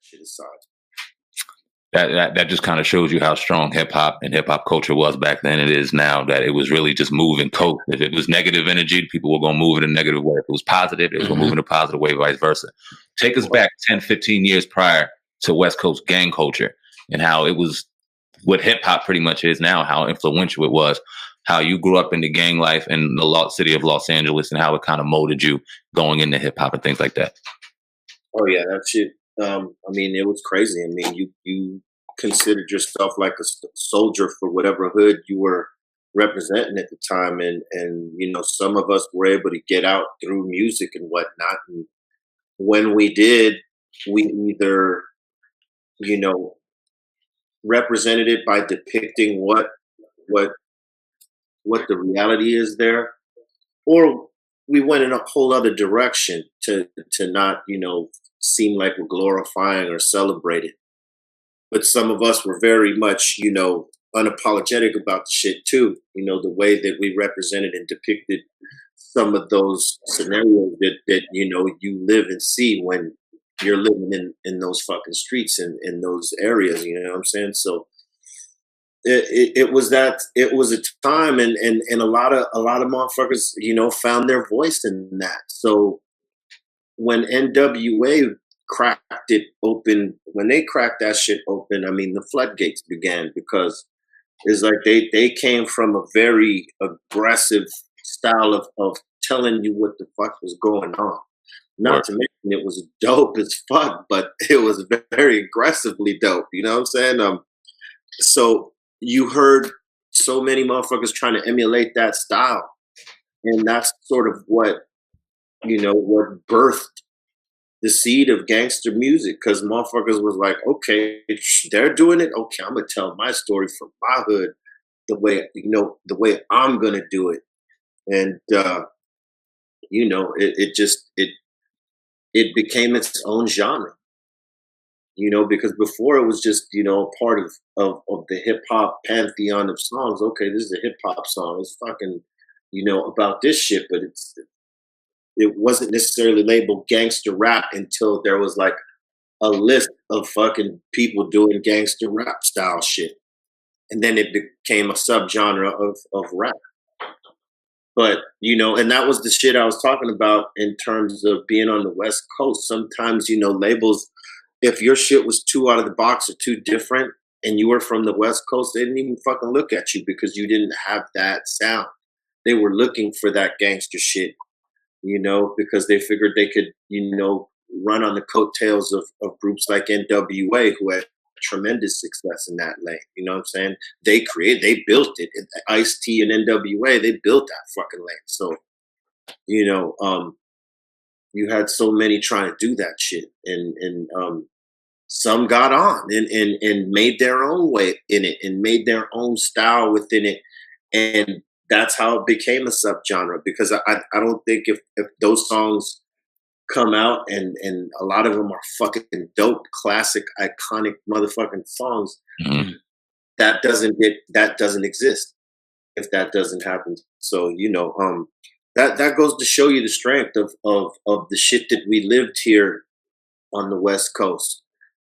shit aside. That just kind of shows you how strong hip hop and hip hop culture was back then. It is now, that it was really just move and coast. If it was negative energy, people were going to move in a negative way. If it was positive, it was going to move in a positive way, vice versa. Take us back 10, 15 years prior to West Coast gang culture and how it was what hip hop pretty much is now, how influential it was, how you grew up in the gang life in the city of Los Angeles and how it kind of molded you going into hip hop and things like that. Oh yeah, that shit. I mean, it was crazy. I mean, you considered yourself like a soldier for whatever hood you were representing at the time, and you know, some of us were able to get out through music and whatnot. And when we did, we either, you know, represented it by depicting what the reality is there, or we went in a whole other direction to not, you know, seem like we're glorifying or celebrating. But some of us were very much, you know, unapologetic about the shit too. You know, the way that we represented and depicted some of those scenarios that you know, you live and see when you're living in those fucking streets and in those areas. You know what I'm saying? So it was a time, and a lot of motherfuckers, you know, found their voice in that. So when NWA cracked it open, when they cracked that shit open, I mean, the floodgates began, because it's like they came from a very aggressive style of telling you what the fuck was going on. Not to mention it was dope as fuck, but it was very aggressively dope. You know what I'm saying? So you heard so many motherfuckers trying to emulate that style, and that's sort of what, you know, what birthed the seed of gangster music, because motherfuckers was like, okay, they're doing it. Okay, I'm gonna tell my story from my hood the way, you know, the way I'm gonna do it. And you know, it became its own genre. You know, because before it was just, you know, part of the hip hop pantheon of songs. Okay, this is a hip hop song. It's fucking, you know, about this shit, but it wasn't necessarily labeled gangster rap until there was like a list of fucking people doing gangster rap style shit. And then it became a subgenre of rap. But, you know, and that was the shit I was talking about in terms of being on the West Coast. Sometimes, you know, labels, if your shit was too out of the box or too different and you were from the West Coast, they didn't even fucking look at you because you didn't have that sound. They were looking for that gangster shit, you know, because they figured they could, you know, run on the coattails of groups like NWA, who had tremendous success in that lane. You know what I'm saying? They built it. Ice-T and NWA, they built that fucking lane. So, you know, you had so many trying to do that shit, and some got on and made their own way in it and made their own style within it, and that's how it became a subgenre. Because I don't think if those songs come out and a lot of them are fucking dope, classic, iconic motherfucking songs, that doesn't exist if that doesn't happen. So, you know, that goes to show you the strength of the shit that we lived here on the West Coast,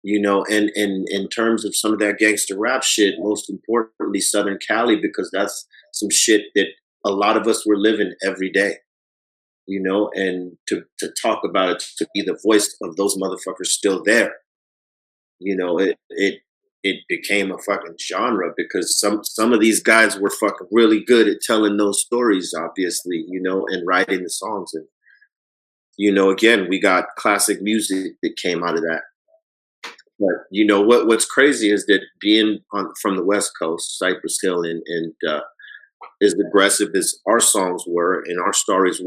you know, and in terms of some of that gangster rap shit, most importantly, Southern Cali, because that's some shit that a lot of us were living every day, you know, and to talk about it, to be the voice of those motherfuckers still there, you know, it became a fucking genre, because some of these guys were fucking really good at telling those stories, obviously, you know, and writing the songs. And, you know, again, we got classic music that came out of that. But, you know, what's crazy is that being from the West Coast, Cypress Hill, and as aggressive as our songs were and our stories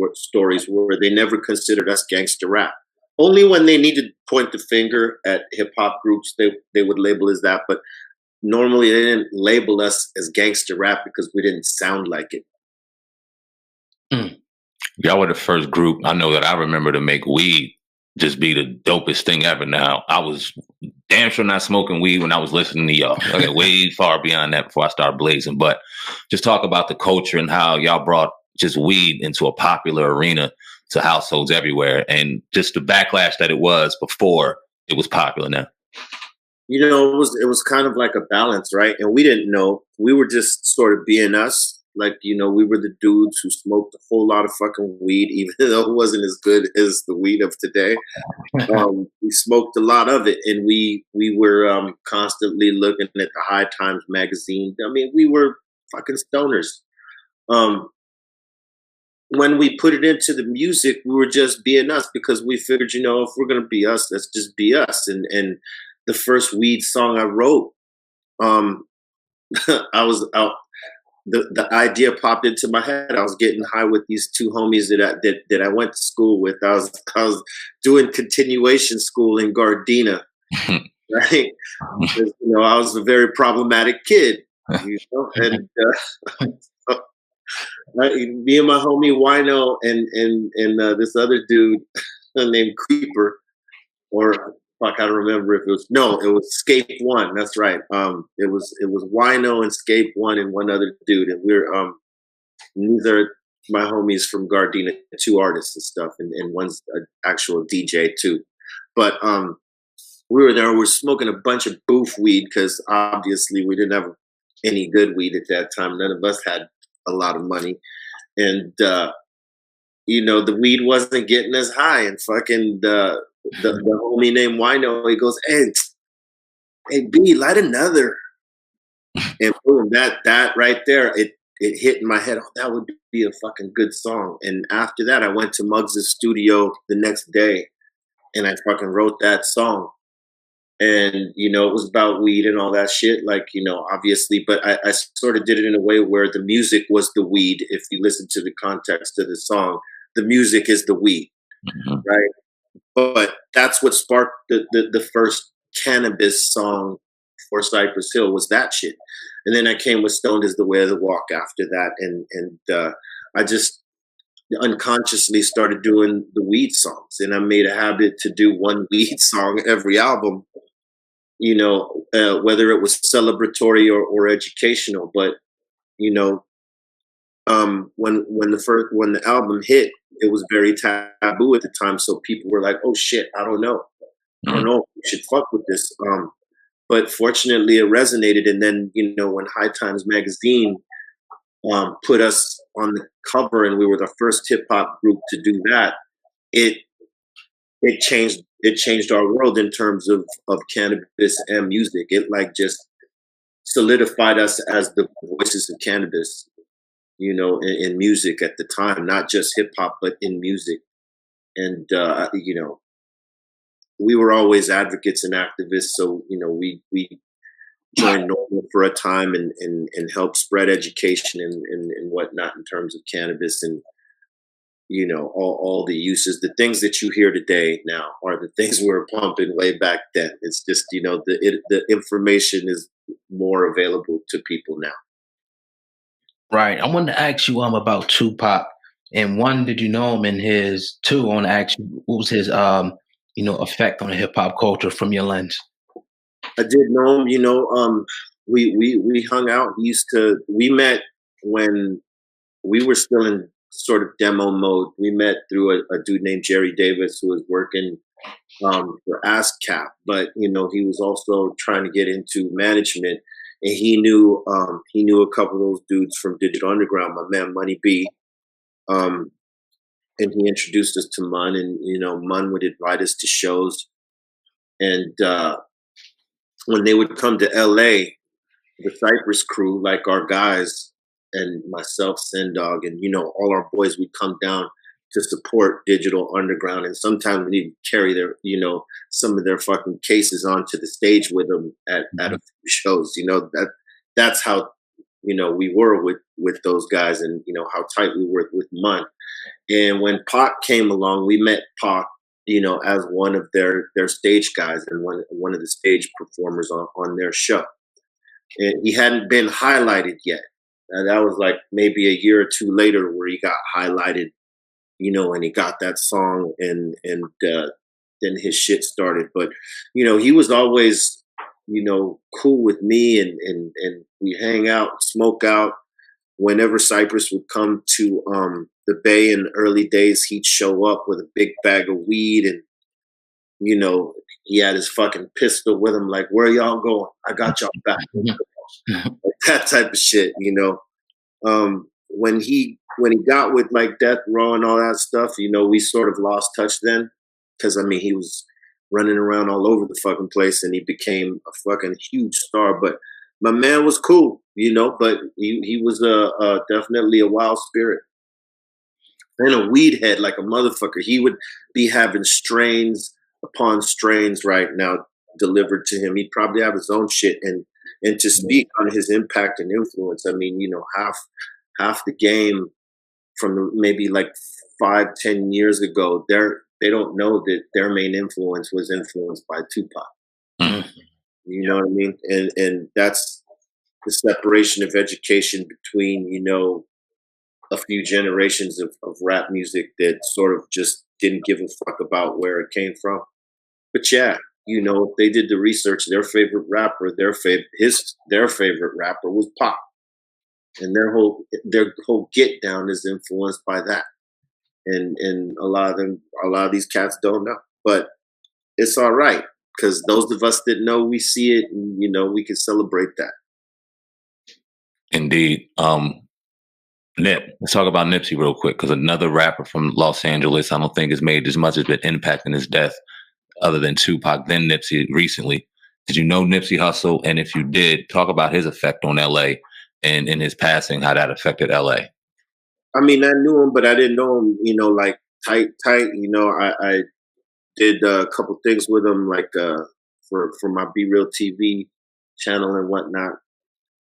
were, they never considered us gangster rap. Only when they needed to point the finger at hip hop groups, they would label as that. But normally they didn't label us as gangster rap because we didn't sound like it. Y'all were the first group I know that I remember to make weed just be the dopest thing ever. Now, I was damn sure not smoking weed when I was listening to y'all. I got way far beyond that before I started blazing. But just talk about the culture and how y'all brought just weed into a popular arena to households everywhere, and just the backlash that it was before it was popular now? You know, it was kind of like a balance, right? And we didn't know. We were just sort of being us. Like, you know, we were the dudes who smoked a whole lot of fucking weed, even though it wasn't as good as the weed of today. We smoked a lot of it, and we were constantly looking at the High Times magazine. I mean, we were fucking stoners. Um, when we put it into the music, we were just being us because we figured, you know, if we're gonna be us, let's just be us. And the first weed song I wrote, um, I was out. The idea popped into my head. I was getting high with these two homies that I went to school with. I was doing continuation school in Gardena, right? Because, you know, I was a very problematic kid, you know, and me and my homie Wino and this other dude named Creeper, or fuck, I don't remember if it was no, it was Scape One. That's right. It was Wino and Scape One and one other dude, and we're these are my homies from Gardena, two artists and stuff, and one's an actual DJ too. But we were there. We're smoking a bunch of boof weed because obviously we didn't have any good weed at that time. None of us had a lot of money, and you know, the weed wasn't getting as high. And fucking the homie named Wino, he goes, hey B, light another. And boom, that right there, it hit in my head. Oh, that would be a fucking good song. And after that, I went to Muggs' studio the next day, and I fucking wrote that song. And you know, it was about weed and all that shit, like, you know, obviously. But I sort of did it in a way where the music was the weed. If you listen to the context of the song, the music is the weed, right? But that's what sparked the first Cannabis song for Cypress Hill, was that shit. And then I came with Stoned is the Way of the Walk after that, and I just unconsciously started doing the weed songs, and I made a habit to do one weed song every album. You know, whether it was celebratory or educational. But you know, when the album hit, it was very taboo at the time. So people were like, "Oh shit, I don't know, we should fuck with this." But fortunately, it resonated. And then, you know, when High Times magazine put us on the cover, and we were the first hip hop group to do that, it changed our world in terms of cannabis and music. It like just solidified us as the voices of cannabis, you know, in music at the time, not just hip hop, but in music. And you know, we were always advocates and activists. So, you know, we joined Normal for a time and helped spread education and whatnot in terms of cannabis. And you know, all the uses, the things that you hear today now are the things we were pumping way back then. It's just, you know, the information is more available to people now. Right. I wanted to ask you about Tupac. And one, did you know him? And his two, I want to ask you, what was his you know, effect on the hip hop culture from your lens? I did know him, you know, we hung out. We met when we were still in sort of demo mode. We met through a dude named Jerry Davis, who was working for ASCAP, but you know, he was also trying to get into management, and he knew a couple of those dudes from Digital Underground, my man Money B, and he introduced us to Mun, and you know, Mun would invite us to shows, and when they would come to LA, the Cypress crew, like our guys and myself, Sendog, and you know, all our boys would come down to support Digital Underground, and sometimes we need to carry their, you know, some of their fucking cases onto the stage with them at a few shows. You know, that's how, you know, we were with those guys, and you know how tight we were with Mun. And when Pac came along, we met Pac, you know, as one of their stage guys and one of the stage performers on their show. And he hadn't been highlighted yet. That was like maybe a year or two later where he got highlighted, you know, and he got that song, and then his shit started. But you know, he was always, you know, cool with me, and we hang out, smoke out. Whenever Cypress would come to the Bay in the early days, he'd show up with a big bag of weed, and you know, He had his fucking pistol with him, like, where y'all going? I got y'all back. Like that type of shit, you know. When he got with like Death Row and all that stuff, you know, we sort of lost touch then, because I mean he was running around all over the fucking place, and he became a fucking huge star. But my man was cool, you know, but he was definitely a wild spirit and a weed head like a motherfucker. He would be having strains upon strains right now delivered to him. He'd probably have his own shit, and to speak on his impact and influence, I mean, you know, half the game from maybe like 5-10 years ago, they don't know that their main influence was influenced by Tupac. Mm-hmm. You know what I mean? And that's the separation of education between, you know, a few generations of rap music that sort of just didn't give a fuck about where it came from. But yeah, you know, they did the research. Their favorite rapper, their favorite rapper was Pac, and their whole get down is influenced by that. And a lot of these cats don't know, but it's all right, because those of us that know, we see it, and you know, we can celebrate that. Indeed. Nip, let's talk about Nipsey real quick, because another rapper from Los Angeles, I don't think has made as much of an impact in his death, other than Tupac, than Nipsey recently. Did you know Nipsey Hussle? And if you did, talk about his effect on LA and in his passing, how that affected LA. I mean, I knew him, but I didn't know him, you know, like tight. You know, I did a couple things with him, like for my Be Real TV channel and whatnot.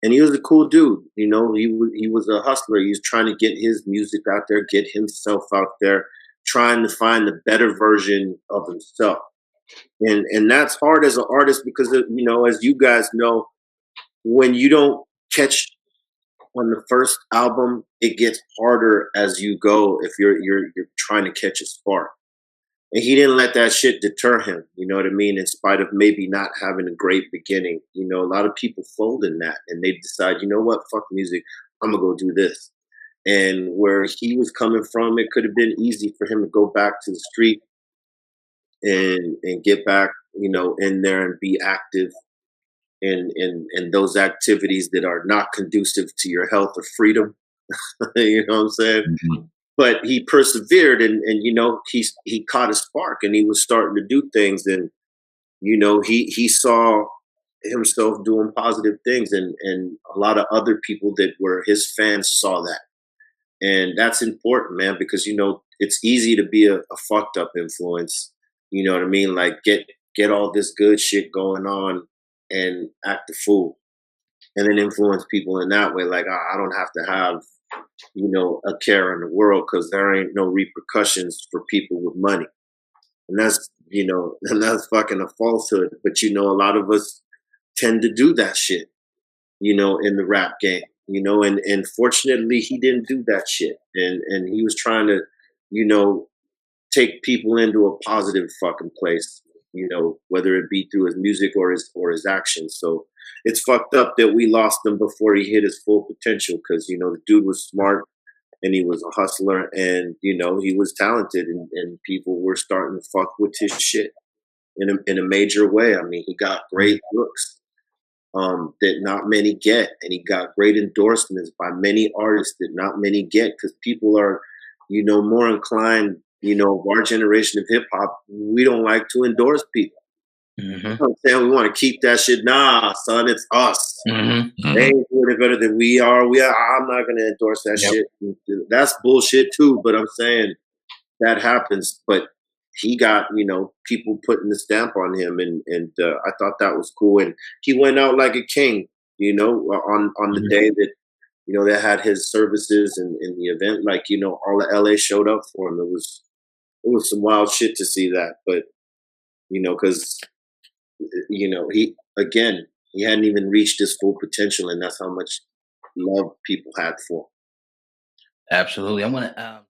And he was a cool dude, you know. He was a hustler. He was trying to get his music out there, get himself out there, trying to find the better version of himself. And that's hard as an artist, because you know, as you guys know, when you don't catch on the first album, it gets harder as you go if you're trying to catch a spark. And he didn't let that shit deter him, you know what I mean? In spite of maybe not having a great beginning. You know, a lot of people fold in that, and they decide, you know what, fuck music, I'm gonna go do this. And where he was coming from, it could have been easy for him to go back to the street and get back, you know, in there and be active in those activities that are not conducive to your health or freedom. You know what I'm saying? Mm-hmm. But he persevered, and you know, he caught a spark, and he was starting to do things, and you know, he saw himself doing positive things, and a lot of other people that were his fans saw that. And that's important, man, because you know, it's easy to be a fucked up influence, you know what I mean? Like get all this good shit going on and act a fool, and then influence people in that way. Like, I don't have to have, you know, a care in the world, because there ain't no repercussions for people with money. And that's, you know, and that's fucking a falsehood. But you know, a lot of us tend to do that shit, you know, in the rap game, you know, and fortunately he didn't do that shit. And he was trying to, you know, take people into a positive fucking place, you know, whether it be through his music or his actions. So it's fucked up that we lost him before he hit his full potential, because, you know, the dude was smart, and he was a hustler, and, you know, he was talented, and people were starting to fuck with his shit in a major way. I mean, he got great looks that not many get, and he got great endorsements by many artists that not many get, because people are, you know, more inclined, you know, our generation of hip hop, we don't like to endorse people. Mm-hmm. You know what I'm saying? We want to keep that shit. Nah, son, it's us. Mm-hmm. They ain't doing it better than we are. I'm not gonna endorse that shit. That's bullshit too. But I'm saying that happens. But he got, you know, people putting the stamp on him, and I thought that was cool. And he went out like a king, you know, on the day that, you know, they had his services and in the event. Like, you know, all of LA showed up for him. It was some wild shit to see that. But you know, because you know, he hadn't even reached his full potential, and that's how much love people had for him. Absolutely. I want to